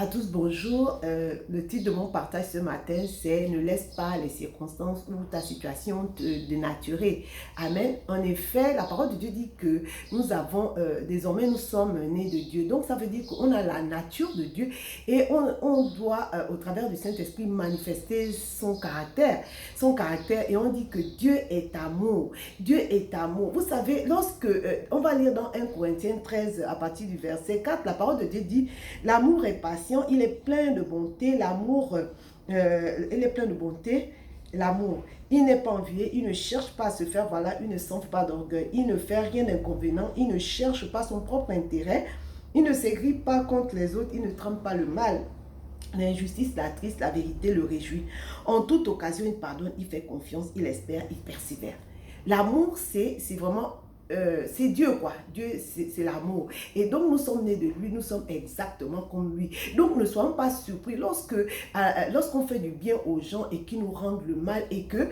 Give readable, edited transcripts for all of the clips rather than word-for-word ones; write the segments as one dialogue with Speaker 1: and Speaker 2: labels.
Speaker 1: À tous, bonjour. Le titre de mon partage ce matin, c'est « Ne laisse pas les circonstances ou ta situation te dénaturer ». Amen. En effet, la parole de Dieu dit que nous avons, désormais, nous sommes nés de Dieu. Donc, ça veut dire qu'on a la nature de Dieu et on doit, au travers du Saint-Esprit, manifester son caractère. Son caractère. Et on dit que Dieu est amour. Dieu est amour. Vous savez, lorsque, on va lire dans 1 Corinthiens 13, à partir du verset 4, la parole de Dieu dit « L'amour est patient, il est plein de bonté, l'amour, il est plein de bonté, l'amour. Il n'est pas envieux, il ne cherche pas à se faire valoir, il ne s'enfle pas d'orgueil, il ne fait rien d'inconvénient, il ne cherche pas son propre intérêt, il ne s'aigrit pas contre les autres, il ne trame pas le mal. L'injustice l'attriste, la vérité le réjouit. En toute occasion, il pardonne, il fait confiance, il espère, il persévère. » L'amour, c'est vraiment c'est Dieu, quoi. Dieu, c'est l'amour. Et donc, nous sommes nés de lui, nous sommes exactement comme lui. Donc, ne soyons pas surpris lorsqu'on fait du bien aux gens et qu'ils nous rendent le mal et que,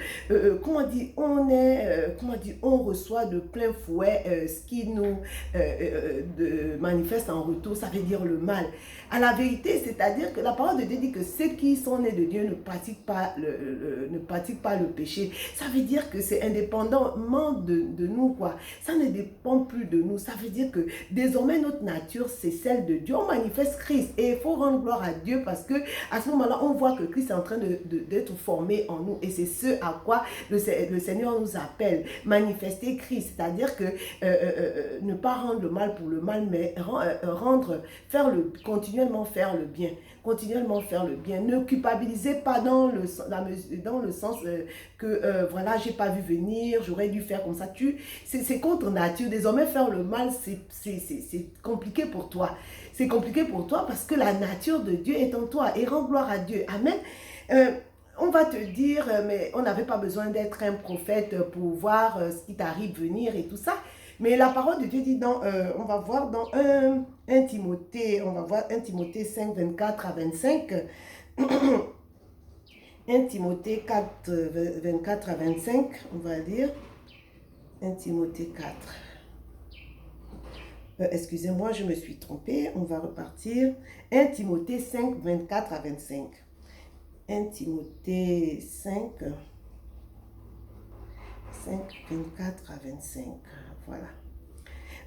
Speaker 1: comment dire, on reçoit de plein fouet ce qui nous manifeste en retour, ça veut dire le mal. À la vérité, c'est-à-dire que la parole de Dieu dit que ceux qui sont nés de Dieu ne pratiquent pas le péché. Ça veut dire que c'est indépendamment de nous, quoi. Ça ne dépend plus de nous. Ça veut dire que désormais notre nature, c'est celle de Dieu. On manifeste Christ et il faut rendre gloire à Dieu parce que à ce moment-là, on voit que Christ est en train d'être formé en nous et c'est ce à quoi le Seigneur nous appelle. Manifester Christ, c'est-à-dire que ne pas rendre le mal pour le mal, mais continuellement faire le bien. Continuellement faire le bien. Ne culpabilisez pas dans le sens que voilà, j'ai pas vu venir, j'aurais dû faire comme ça. C'est contre nature. Désormais, faire le mal, c'est compliqué pour toi. C'est compliqué pour toi parce que la nature de Dieu est en toi et rends gloire à Dieu. Amen. On va te dire, mais on n'avait pas besoin d'être un prophète pour voir ce qui t'arrive venir et tout ça. Mais la parole de Dieu dit on va voir dans 1 Timothée, on va voir 1 Timothée 5, 24 à 25. 1 Timothée 4, 24 à 25, on va lire. 1 Timothée 4. Excusez-moi, je me suis trompée, on va repartir. 1 Timothée 5, 24 à 25. 1 Timothée 5, 24 à 25. Voilà.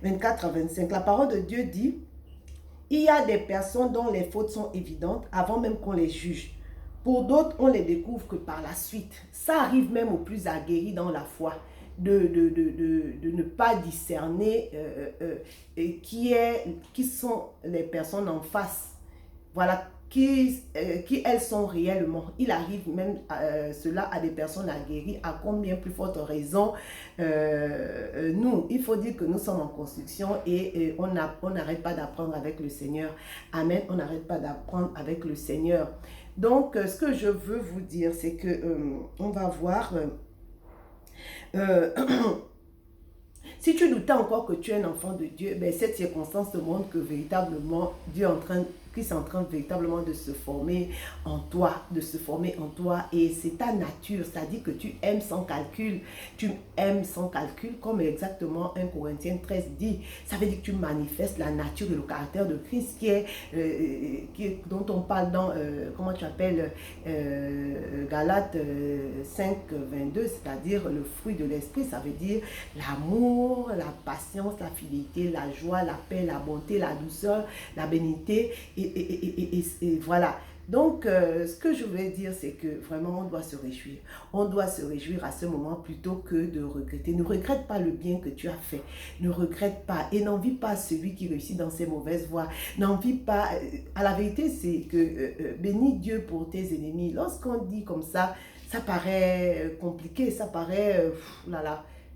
Speaker 1: 24 à 25. La parole de Dieu dit, il y a des personnes dont les fautes sont évidentes avant même qu'on les juge. Pour d'autres, on les découvre que par la suite. Ça arrive même aux plus aguerris dans la foi de ne pas discerner qui sont les personnes en face. Voilà, qui elles sont réellement. Il arrive même cela à des personnes aguerries, à combien plus forte raison nous. Il faut dire que nous sommes en construction et on n'arrête pas d'apprendre avec le Seigneur. Amen, on n'arrête pas d'apprendre avec le Seigneur. Donc, ce que je veux vous dire, c'est que on va voir... si tu doutais encore que tu es un enfant de Dieu, ben cette circonstance te montre que véritablement Christ est en train véritablement de se former en toi, et c'est ta nature, c'est-à-dire que tu aimes sans calcul, comme exactement 1 Corinthiens 13 dit, ça veut dire que tu manifestes la nature et le caractère de Christ dont on parle dans, comment tu appelles, Galates 5, 22, c'est-à-dire le fruit de l'esprit, ça veut dire l'amour, la patience, la fidélité, la joie, la paix, la bonté, la douceur, la bénignité, et voilà. Donc, ce que je veux dire, c'est que vraiment, on doit se réjouir. On doit se réjouir à ce moment plutôt que de regretter. Ne regrette pas le bien que tu as fait. Ne regrette pas et n'envie pas celui qui réussit dans ses mauvaises voies. N'envie pas... à la vérité, c'est que bénis Dieu pour tes ennemis. Lorsqu'on dit comme ça paraît compliqué, ça paraît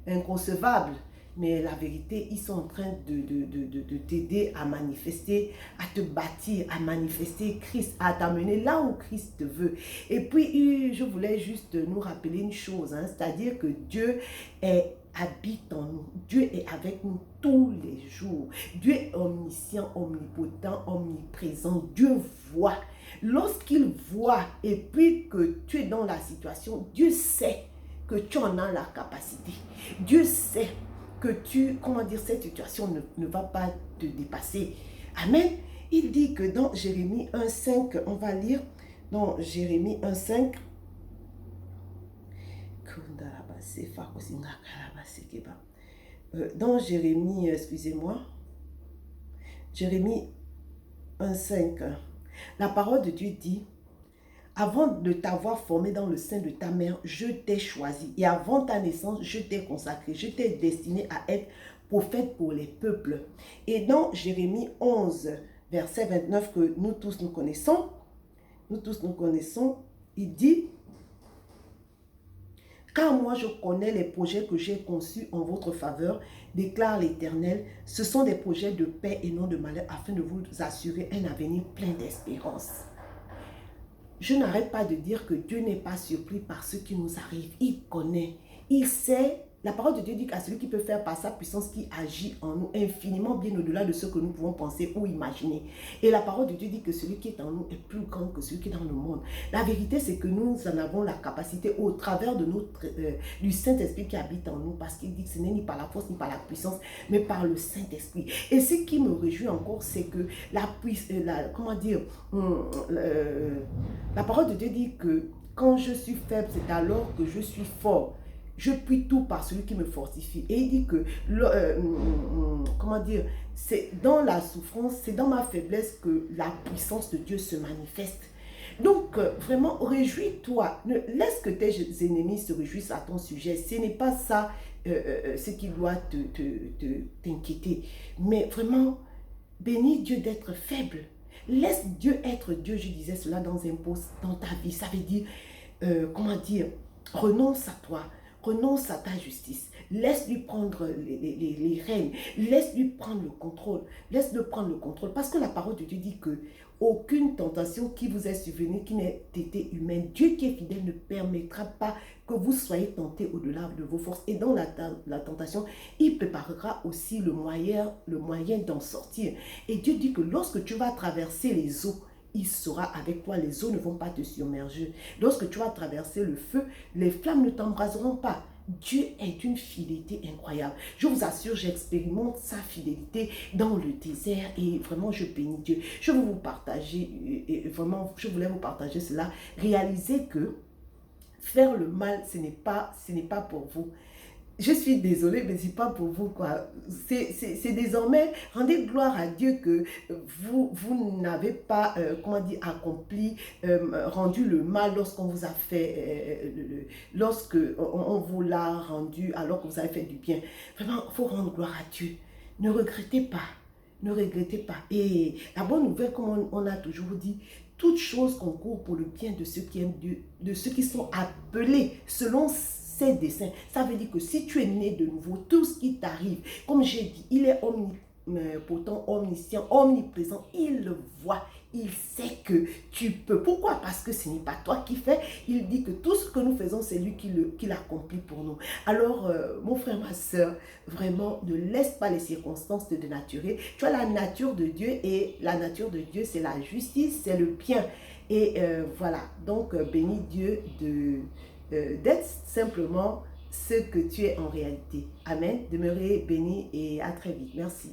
Speaker 1: inconcevable. Mais la vérité, ils sont en train de t'aider à manifester, à te bâtir, à manifester Christ, à t'amener là où Christ te veut. Et puis, je voulais juste nous rappeler une chose, hein, c'est-à-dire que Dieu habite en nous. Dieu est avec nous tous les jours. Dieu est omniscient, omnipotent, omniprésent. Dieu voit. Lorsqu'il voit et puis que tu es dans la situation, Dieu sait que tu en as la capacité. Dieu sait que cette situation ne va pas te dépasser. Amen. Il dit que dans Jérémie 1,5, on va lire dans Jérémie 1,5, dans Jérémie, excusez-moi, Jérémie 1,5, la parole de Dieu dit: avant de t'avoir formé dans le sein de ta mère, je t'ai choisi. Et avant ta naissance, je t'ai consacré. Je t'ai destiné à être prophète pour les peuples. Et dans Jérémie 11, verset 29, que nous tous nous connaissons, il dit: car moi je connais les projets que j'ai conçus en votre faveur, déclare l'Éternel. Ce sont des projets de paix et non de malheur, afin de vous assurer un avenir plein d'espérance. Je n'arrête pas de dire que Dieu n'est pas surpris par ce qui nous arrive. Il connaît, il sait. La parole de Dieu dit qu'à celui qui peut faire par sa puissance qui agit en nous infiniment bien au-delà de ce que nous pouvons penser ou imaginer. Et la parole de Dieu dit que celui qui est en nous est plus grand que celui qui est dans le monde. La vérité, c'est que nous en avons la capacité au travers de du Saint-Esprit qui habite en nous, parce qu'il dit que ce n'est ni par la force ni par la puissance, mais par le Saint-Esprit. Et ce qui me réjouit encore, c'est que la parole de Dieu dit que quand je suis faible, c'est alors que je suis fort. Je puis tout par celui qui me fortifie. Et il dit que, c'est dans la souffrance, c'est dans ma faiblesse que la puissance de Dieu se manifeste. Donc, vraiment, réjouis-toi. Laisse que tes ennemis se réjouissent à ton sujet. Ce n'est pas ça ce qui doit t'inquiéter. Mais vraiment, bénis Dieu d'être faible. Laisse Dieu être Dieu. Je disais cela dans un post dans ta vie. Ça veut dire, renonce à toi. Renonce à ta justice. Laisse-lui prendre les rênes. Laisse-lui prendre le contrôle. Laisse-le prendre le contrôle. Parce que la parole de Dieu dit que aucune tentation qui vous est survenue, qui n'ait été humaine, Dieu qui est fidèle ne permettra pas que vous soyez tentés au-delà de vos forces. Et dans la tentation, il préparera aussi le moyen d'en sortir. Et Dieu dit que lorsque tu vas traverser les eaux, il sera avec toi, les eaux ne vont pas te submerger. Lorsque tu vas traverser le feu, les flammes ne t'embraseront pas. Dieu est d'une fidélité incroyable. Je vous assure, j'expérimente sa fidélité dans le désert et vraiment je bénis Dieu. Je veux vous partager, et vraiment je voulais vous partager cela. Réalisez que faire le mal, ce n'est pas pour vous. Je suis désolée, mais ce n'est pas pour vous, quoi. C'est désormais, rendez gloire à Dieu que vous n'avez pas, accompli, rendu le mal lorsqu'on vous a fait, lorsque on vous l'a rendu alors que vous avez fait du bien. Vraiment, il faut rendre gloire à Dieu. Ne regrettez pas. Ne regrettez pas. Et la bonne nouvelle, comme on a toujours dit, toute chose concourt pour le bien de ceux qui aiment Dieu, de ceux qui sont appelés selon ses desseins. Ça veut dire que si tu es né de nouveau, tout ce qui t'arrive, comme j'ai dit, il est omnipotent, omniscient, omniprésent, il le voit, il sait que tu peux. Pourquoi? Parce que ce n'est pas toi qui fais. Il dit que tout ce que nous faisons, c'est lui qui l'accomplit pour nous. Alors, mon frère, ma soeur, vraiment, ne laisse pas les circonstances te dénaturer. Tu as la nature de Dieu et la nature de Dieu, c'est la justice, c'est le bien. Et voilà, donc bénis Dieu d'être simplement ce que tu es en réalité. Amen. Demeurez bénis et à très vite. Merci.